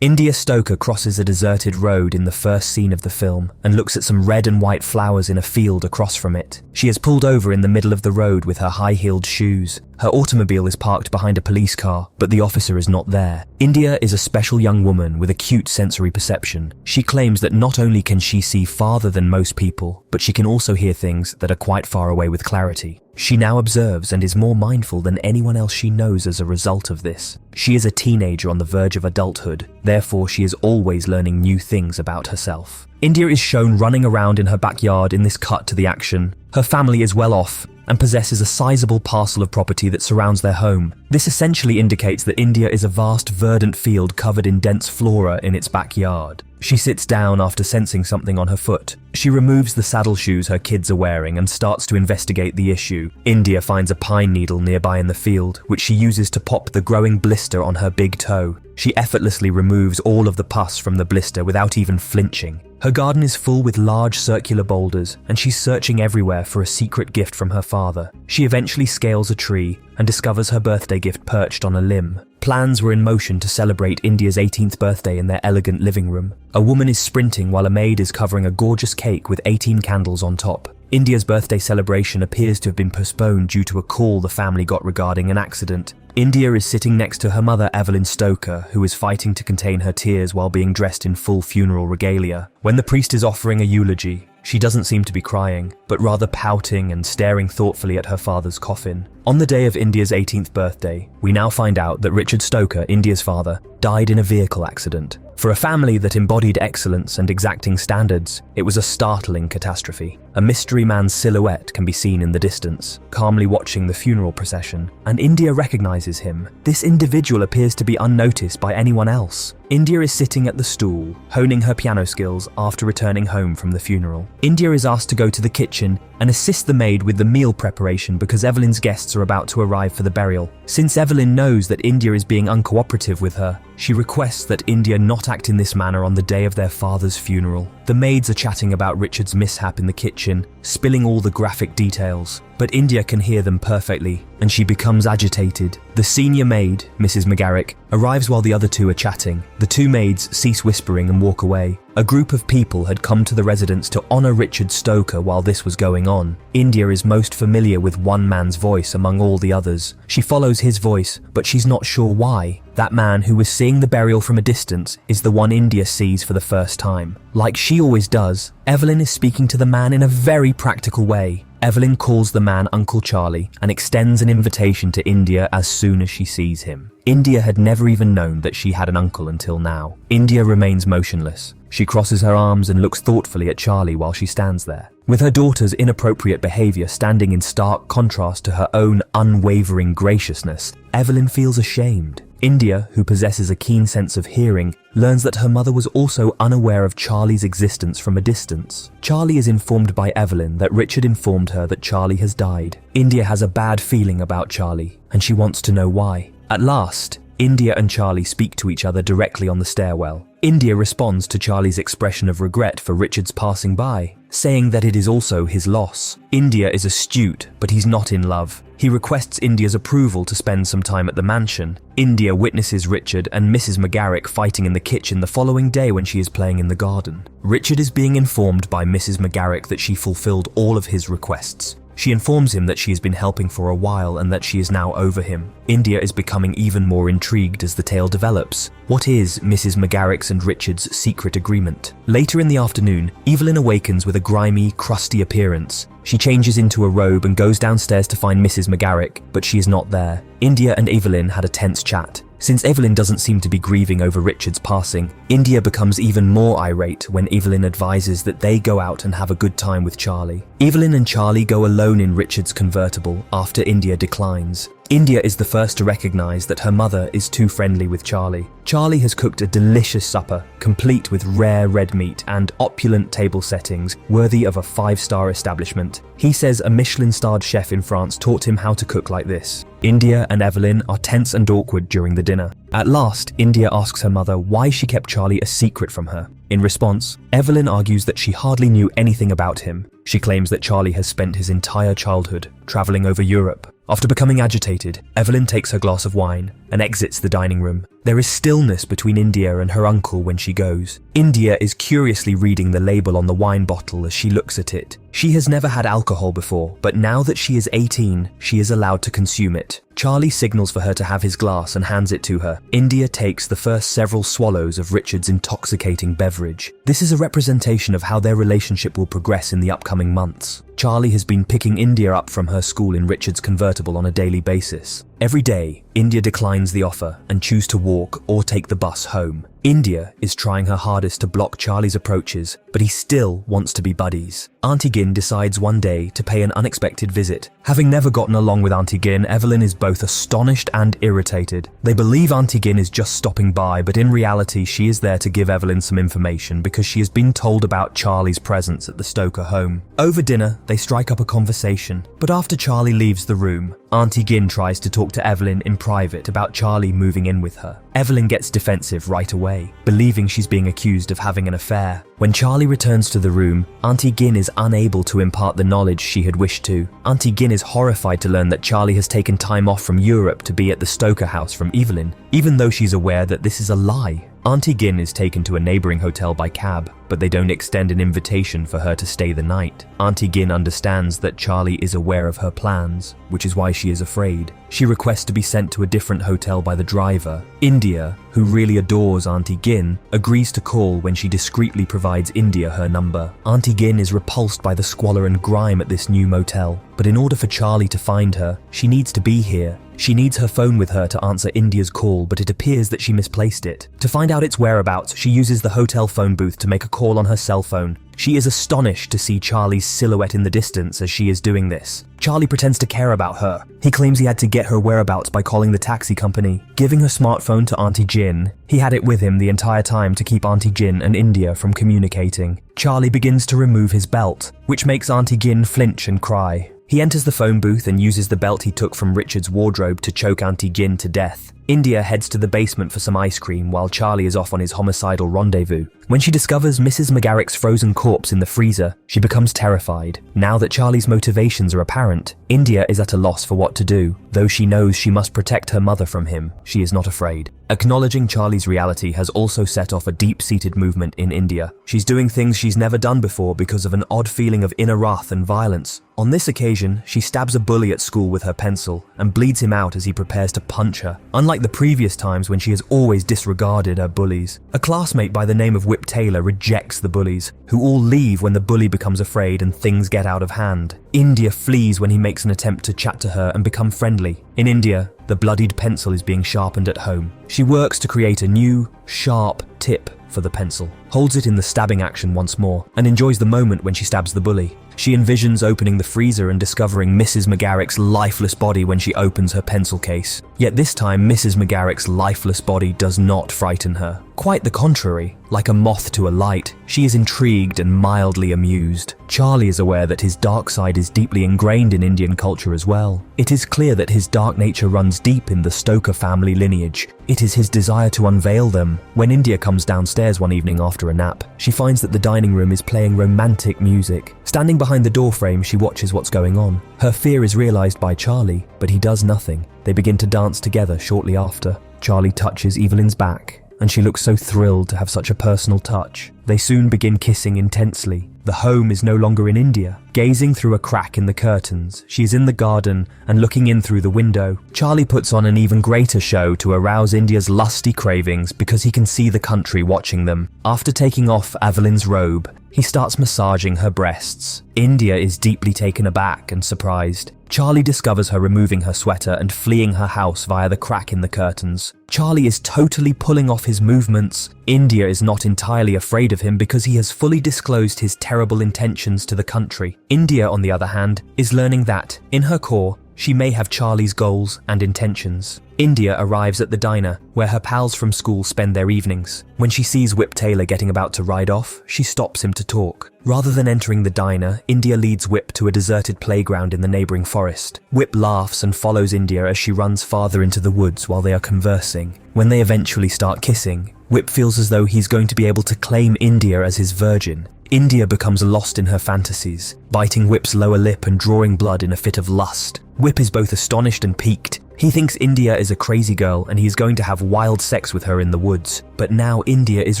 India Stoker crosses a deserted road in the first scene of the film and looks at some red and white flowers in a field across from it. She has pulled over in the middle of the road with her high-heeled shoes. Her automobile is parked behind a police car, but the officer is not there. India is a special young woman with acute sensory perception. She claims that not only can she see farther than most people, but she can also hear things that are quite far away with clarity. She now observes and is more mindful than anyone else she knows as a result of this. She is a teenager on the verge of adulthood, therefore she is always learning new things about herself. India is shown running around in her backyard in this cut to the action. Her family is well off and possesses a sizable parcel of property that surrounds their home. This essentially indicates that India is a vast verdant field covered in dense flora in its backyard. She sits down after sensing something on her foot. She removes the saddle shoes her kids are wearing and starts to investigate the issue. India finds a pine needle nearby in the field, which she uses to pop the growing blister on her big toe. She effortlessly removes all of the pus from the blister without even flinching. Her garden is full with large circular boulders, and she's searching everywhere for a secret gift from her father. She eventually scales a tree and discovers her birthday gift perched on a limb. Plans were in motion to celebrate India's 18th birthday in their elegant living room. A woman is sprinting while a maid is covering a gorgeous cake with 18 candles on top. India's birthday celebration appears to have been postponed due to a call the family got regarding an accident. India is sitting next to her mother Evelyn Stoker, who is fighting to contain her tears while being dressed in full funeral regalia. When the priest is offering a eulogy, she doesn't seem to be crying, but rather pouting and staring thoughtfully at her father's coffin. On the day of India's 18th birthday, we now find out that Richard Stoker, India's father, died in a vehicle accident. For a family that embodied excellence and exacting standards, it was a startling catastrophe. A mystery man's silhouette can be seen in the distance, calmly watching the funeral procession, and India recognizes him. This individual appears to be unnoticed by anyone else. India is sitting at the stool, honing her piano skills after returning home from the funeral. India is asked to go to the kitchen and assist the maid with the meal preparation because Evelyn's guests are about to arrive for the burial. Since Evelyn knows that India is being uncooperative with her, she requests that India not act in this manner on the day of their father's funeral. The maids are chatting about Richard's mishap in the kitchen, spilling all the graphic details, but India can hear them perfectly, and she becomes agitated. The senior maid, Mrs. McGarrick, arrives while the other two are chatting. The two maids cease whispering and walk away. A group of people had come to the residence to honor Richard Stoker while this was going on. India is most familiar with one man's voice among all the others. She follows his voice, but she's not sure why. That man who was seeing the burial from a distance is the one India sees for the first time. Like she always does, Evelyn is speaking to the man in a very practical way. Evelyn calls the man Uncle Charlie and extends an invitation to India as soon as she sees him. India had never even known that she had an uncle until now. India remains motionless. She crosses her arms and looks thoughtfully at Charlie while she stands there. With her daughter's inappropriate behavior standing in stark contrast to her own unwavering graciousness, Evelyn feels ashamed. India, who possesses a keen sense of hearing, learns that her mother was also unaware of Charlie's existence from a distance. Charlie is informed by Evelyn that Richard informed her that Charlie has died. India has a bad feeling about Charlie, and she wants to know why. At last, India and Charlie speak to each other directly on the stairwell. India responds to Charlie's expression of regret for Richard's passing by, saying that it is also his loss. India is astute, but he's not in love. He requests India's approval to spend some time at the mansion. India witnesses Richard and Mrs. McGarrick fighting in the kitchen the following day when she is playing in the garden. Richard is being informed by Mrs. McGarrick that she fulfilled all of his requests. She informs him that she has been helping for a while and that she is now over him. India is becoming even more intrigued as the tale develops. What is Mrs. McGarrick's and Richard's secret agreement? Later in the afternoon, Evelyn awakens with a grimy, crusty appearance. She changes into a robe and goes downstairs to find Mrs. McGarrick, but she is not there. India and Evelyn had a tense chat. Since Evelyn doesn't seem to be grieving over Richard's passing, India becomes even more irate when Evelyn advises that they go out and have a good time with Charlie. Evelyn and Charlie go alone in Richard's convertible after India declines. India is the first to recognize that her mother is too friendly with Charlie. Charlie has cooked a delicious supper, complete with rare red meat and opulent table settings worthy of a 5-star establishment. He says a Michelin-starred chef in France taught him how to cook like this. India and Evelyn are tense and awkward during the dinner. At last, India asks her mother why she kept Charlie a secret from her. In response, Evelyn argues that she hardly knew anything about him. She claims that Charlie has spent his entire childhood traveling over Europe. After becoming agitated, Evelyn takes her glass of wine and exits the dining room. There is stillness between India and her uncle when she goes. India is curiously reading the label on the wine bottle as she looks at it. She has never had alcohol before, but now that she is 18, she is allowed to consume it. Charlie signals for her to have his glass and hands it to her. India takes the first several swallows of Richard's intoxicating beverage. This is a representation of how their relationship will progress in the upcoming months. Charlie has been picking India up from her school in Richard's convertible on a daily basis. Every day, India declines the offer and chooses to walk or take the bus home. India is trying her hardest to block Charlie's approaches, but he still wants to be buddies. Auntie Gin decides one day to pay an unexpected visit. Having never gotten along with Auntie Gin, Evelyn is both astonished and irritated. They believe Auntie Gin is just stopping by, but in reality she is there to give Evelyn some information because she has been told about Charlie's presence at the Stoker home. Over dinner, they strike up a conversation, but after Charlie leaves the room, Auntie Gin tries to talk to Evelyn in private about Charlie moving in with her. Evelyn gets defensive right away, believing she's being accused of having an affair. When Charlie returns to the room, Auntie Gin is unable to impart the knowledge she had wished to. Auntie Gin is horrified to learn that Charlie has taken time off from Europe to be at the Stoker house from Evelyn, even though she's aware that this is a lie. Auntie Gin is taken to a neighbouring hotel by cab, but they don't extend an invitation for her to stay the night. Auntie Gin understands that Charlie is aware of her plans, which is why she is afraid. She requests to be sent to a different hotel by the driver. India, who really adores Auntie Gin, agrees to call when she discreetly provides India her number. Auntie Gin is repulsed by the squalor and grime at this new motel, but in order for Charlie to find her, she needs to be here. She needs her phone with her to answer India's call, but it appears that she misplaced it. To find out its whereabouts, she uses the hotel phone booth to make a call on her cell phone. She is astonished to see Charlie's silhouette in the distance as she is doing this. Charlie pretends to care about her. He claims he had to get her whereabouts by calling the taxi company. Giving her smartphone to Auntie Gin, he had it with him the entire time to keep Auntie Gin and India from communicating. Charlie begins to remove his belt, which makes Auntie Gin flinch and cry. He enters the phone booth and uses the belt he took from Richard's wardrobe to choke Auntie Gin to death. India heads to the basement for some ice cream while Charlie is off on his homicidal rendezvous. When she discovers Mrs. McGarrick's frozen corpse in the freezer, she becomes terrified. Now that Charlie's motivations are apparent, India is at a loss for what to do. Though she knows she must protect her mother from him, she is not afraid. Acknowledging Charlie's reality has also set off a deep-seated movement in India. She's doing things she's never done before because of an odd feeling of inner wrath and violence. On this occasion, she stabs a bully at school with her pencil and bleeds him out as he prepares to punch her, unlike the previous times when she has always disregarded her bullies. A classmate by the name of Whip Taylor rejects the bullies, who all leave when the bully becomes afraid and things get out of hand. India flees when he makes an attempt to chat to her and become friendly. In India, the bloodied pencil is being sharpened at home. She works to create a new, sharp tip for the pencil, holds it in the stabbing action once more, and enjoys the moment when she stabs the bully. She envisions opening the freezer and discovering Mrs. McGarrick's lifeless body when she opens her pencil case. Yet this time, Mrs. McGarrick's lifeless body does not frighten her. Quite the contrary. Like a moth to a light, she is intrigued and mildly amused. Charlie is aware that his dark side is deeply ingrained in Indian culture as well. It is clear that his dark nature runs deep in the Stoker family lineage. It is his desire to unveil them. When India comes downstairs one evening after a nap, she finds that the dining room is playing romantic music. Standing behind the doorframe, she watches what's going on. Her fear is realized by Charlie, but he does nothing. They begin to dance together shortly after. Charlie touches Evelyn's back, and she looks so thrilled to have such a personal touch. They soon begin kissing intensely. The home is no longer in India. Gazing through a crack in the curtains, she is in the garden and looking in through the window. Charlie puts on an even greater show to arouse India's lusty cravings because he can see the country watching them. After taking off Evelyn's robe, he starts massaging her breasts. India is deeply taken aback and surprised. Charlie discovers her removing her sweater and fleeing her house via the crack in the curtains. Charlie is totally pulling off his movements. India is not entirely afraid of him because he has fully disclosed his terrible intentions to the country. India, on the other hand, is learning that, in her core, she may have Charlie's goals and intentions. India arrives at the diner, where her pals from school spend their evenings. When she sees Whip Taylor getting about to ride off, she stops him to talk. Rather than entering the diner, India leads Whip to a deserted playground in the neighbouring forest. Whip laughs and follows India as she runs farther into the woods while they are conversing. When they eventually start kissing, Whip feels as though he's going to be able to claim India as his virgin. India becomes lost in her fantasies, biting Whip's lower lip and drawing blood in a fit of lust. Whip is both astonished and piqued. He thinks India is a crazy girl and he is going to have wild sex with her in the woods. But now India is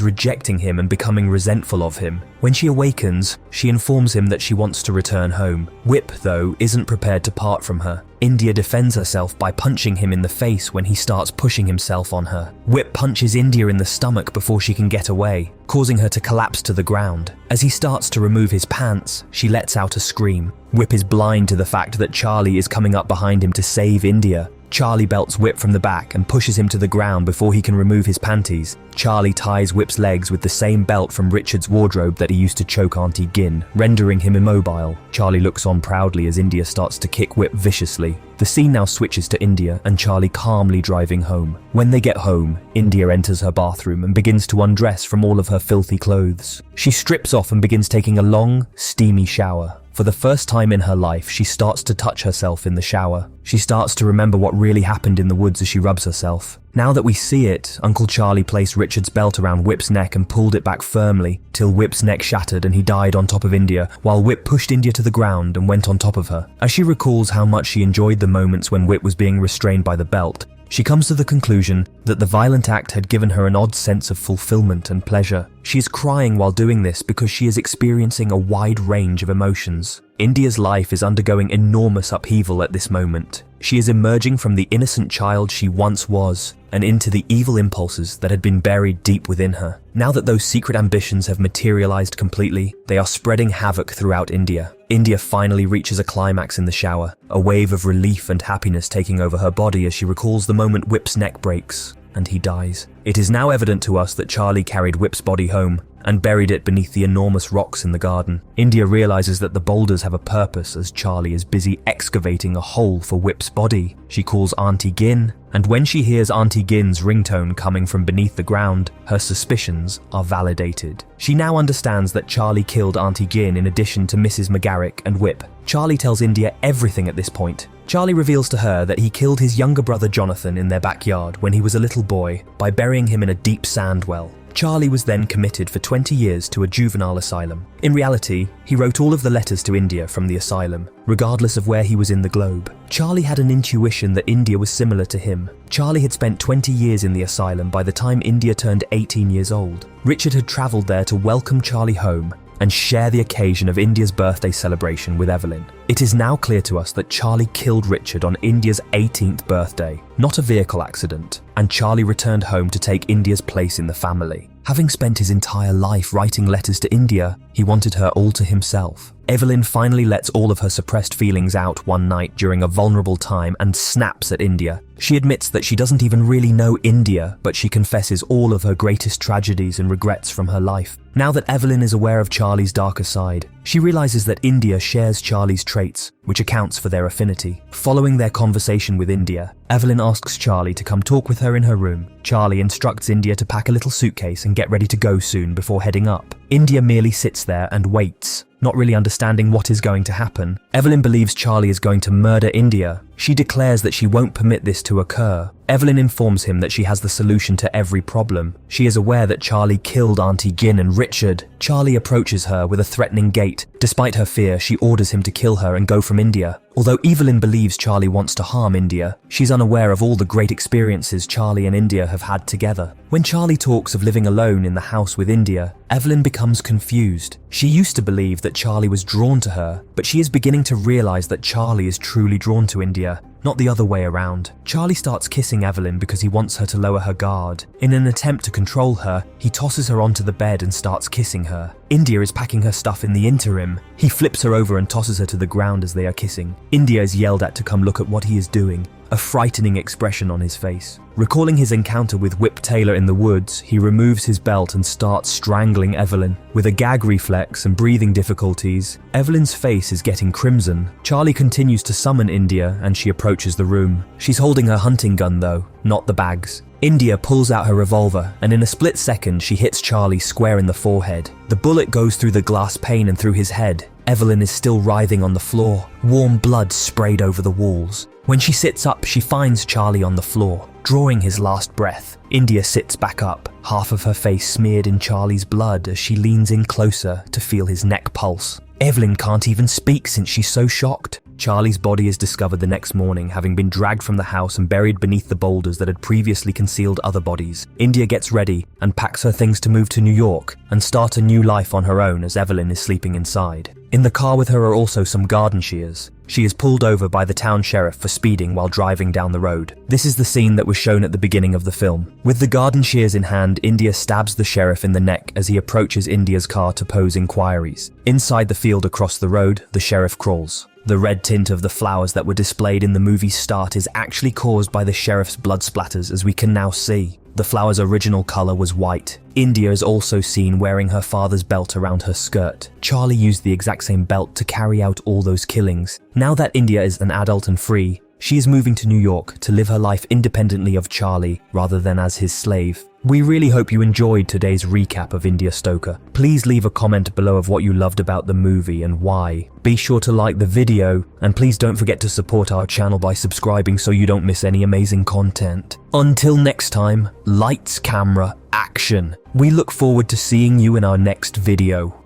rejecting him and becoming resentful of him. When she awakens, she informs him that she wants to return home. Whip, though, isn't prepared to part from her. India defends herself by punching him in the face when he starts pushing himself on her. Whip punches India in the stomach before she can get away, causing her to collapse to the ground. As he starts to remove his pants, she lets out a scream. Whip is blind to the fact that Charlie is coming up behind him to save India. Charlie belts Whip from the back and pushes him to the ground before he can remove his panties. Charlie ties Whip's legs with the same belt from Richard's wardrobe that he used to choke Auntie Gin, rendering him immobile. Charlie looks on proudly as India starts to kick Whip viciously. The scene now switches to India and Charlie calmly driving home. When they get home, India enters her bathroom and begins to undress from all of her filthy clothes. She strips off and begins taking a long, steamy shower. For the first time in her life, she starts to touch herself in the shower. She starts to remember what really happened in the woods as she rubs herself. Now that we see it, Uncle Charlie placed Richard's belt around Whip's neck and pulled it back firmly, till Whip's neck shattered and he died on top of India, while Whip pushed India to the ground and went on top of her. As she recalls how much she enjoyed the moments when Whip was being restrained by the belt, she comes to the conclusion that the violent act had given her an odd sense of fulfillment and pleasure. She is crying while doing this because she is experiencing a wide range of emotions. India's life is undergoing enormous upheaval at this moment. She is emerging from the innocent child she once was and into the evil impulses that had been buried deep within her. Now that those secret ambitions have materialized completely, they are spreading havoc throughout India. India finally reaches a climax in the shower, a wave of relief and happiness taking over her body as she recalls the moment Whip's neck breaks and he dies. It is now evident to us that Charlie carried Whip's body home and buried it beneath the enormous rocks in the garden. India realizes that the boulders have a purpose as Charlie is busy excavating a hole for Whip's body. She calls Auntie Gin, and when she hears Auntie Gin's ringtone coming from beneath the ground, her suspicions are validated. She now understands that Charlie killed Auntie Gin in addition to Mrs. McGarrick and Whip. Charlie tells India everything at this point. Charlie reveals to her that he killed his younger brother Jonathan in their backyard when he was a little boy by burying him in a deep sand well. Charlie was then committed for 20 years to a juvenile asylum. In reality, he wrote all of the letters to India from the asylum, regardless of where he was in the globe. Charlie had an intuition that India was similar to him. Charlie had spent 20 years in the asylum by the time India turned 18 years old. Richard had travelled there to welcome Charlie home and share the occasion of India's birthday celebration with Evelyn. It is now clear to us that Charlie killed Richard on India's 18th birthday, not a vehicle accident, and Charlie returned home to take India's place in the family. Having spent his entire life writing letters to India, he wanted her all to himself. Evelyn finally lets all of her suppressed feelings out one night during a vulnerable time and snaps at India. She admits that she doesn't even really know India, but she confesses all of her greatest tragedies and regrets from her life. Now that Evelyn is aware of Charlie's darker side, she realizes that India shares Charlie's traits, which accounts for their affinity. Following their conversation with India, Evelyn asks Charlie to come talk with her in her room. Charlie instructs India to pack a little suitcase and get ready to go soon before heading up. India merely sits there and waits, not really understanding what is going to happen. Evelyn believes Charlie is going to murder India. She declares that she won't permit this to occur. Evelyn informs him that she has the solution to every problem. She is aware that Charlie killed Auntie Gin and Richard. Charlie approaches her with a threatening gait. Despite her fear, she orders him to kill her and go from India. Although Evelyn believes Charlie wants to harm India, she's unaware of all the great experiences Charlie and India have had together. When Charlie talks of living alone in the house with India, Evelyn becomes confused. She used to believe that Charlie was drawn to her, but she is beginning to realize that Charlie is truly drawn to India, not the other way around. Charlie starts kissing Evelyn because he wants her to lower her guard. In an attempt to control her, he tosses her onto the bed and starts kissing her. India is packing her stuff in the interim. He flips her over and tosses her to the ground as they are kissing. India is yelled at to come look at what he is doing, a frightening expression on his face. Recalling his encounter with Whip Taylor in the woods, he removes his belt and starts strangling Evelyn. With a gag reflex and breathing difficulties, Evelyn's face is getting crimson. Charlie continues to summon India and she approaches the room. She's holding her hunting gun though, not the bags. India pulls out her revolver and in a split second she hits Charlie square in the forehead. The bullet goes through the glass pane and through his head. Evelyn is still writhing on the floor, warm blood sprayed over the walls. When she sits up, she finds Charlie on the floor, drawing his last breath. India sits back up, half of her face smeared in Charlie's blood as she leans in closer to feel his neck pulse. Evelyn can't even speak since she's so shocked. Charlie's body is discovered the next morning, having been dragged from the house and buried beneath the boulders that had previously concealed other bodies. India gets ready and packs her things to move to New York and start a new life on her own as Evelyn is sleeping inside. In the car with her are also some garden shears. She is pulled over by the town sheriff for speeding while driving down the road. This is the scene that was shown at the beginning of the film. With the garden shears in hand, India stabs the sheriff in the neck as he approaches India's car to pose inquiries. Inside the field across the road, the sheriff crawls. The red tint of the flowers that were displayed in the movie's start is actually caused by the sheriff's blood splatters, as we can now see. The flower's original color was white. India is also seen wearing her father's belt around her skirt. Charlie used the exact same belt to carry out all those killings. Now that India is an adult and free, she is moving to New York to live her life independently of Charlie rather than as his slave. We really hope you enjoyed today's recap of India Stoker. Please leave a comment below of what you loved about the movie and why. Be sure to like the video, and please don't forget to support our channel by subscribing so you don't miss any amazing content. Until next time, lights, camera, action. We look forward to seeing you in our next video.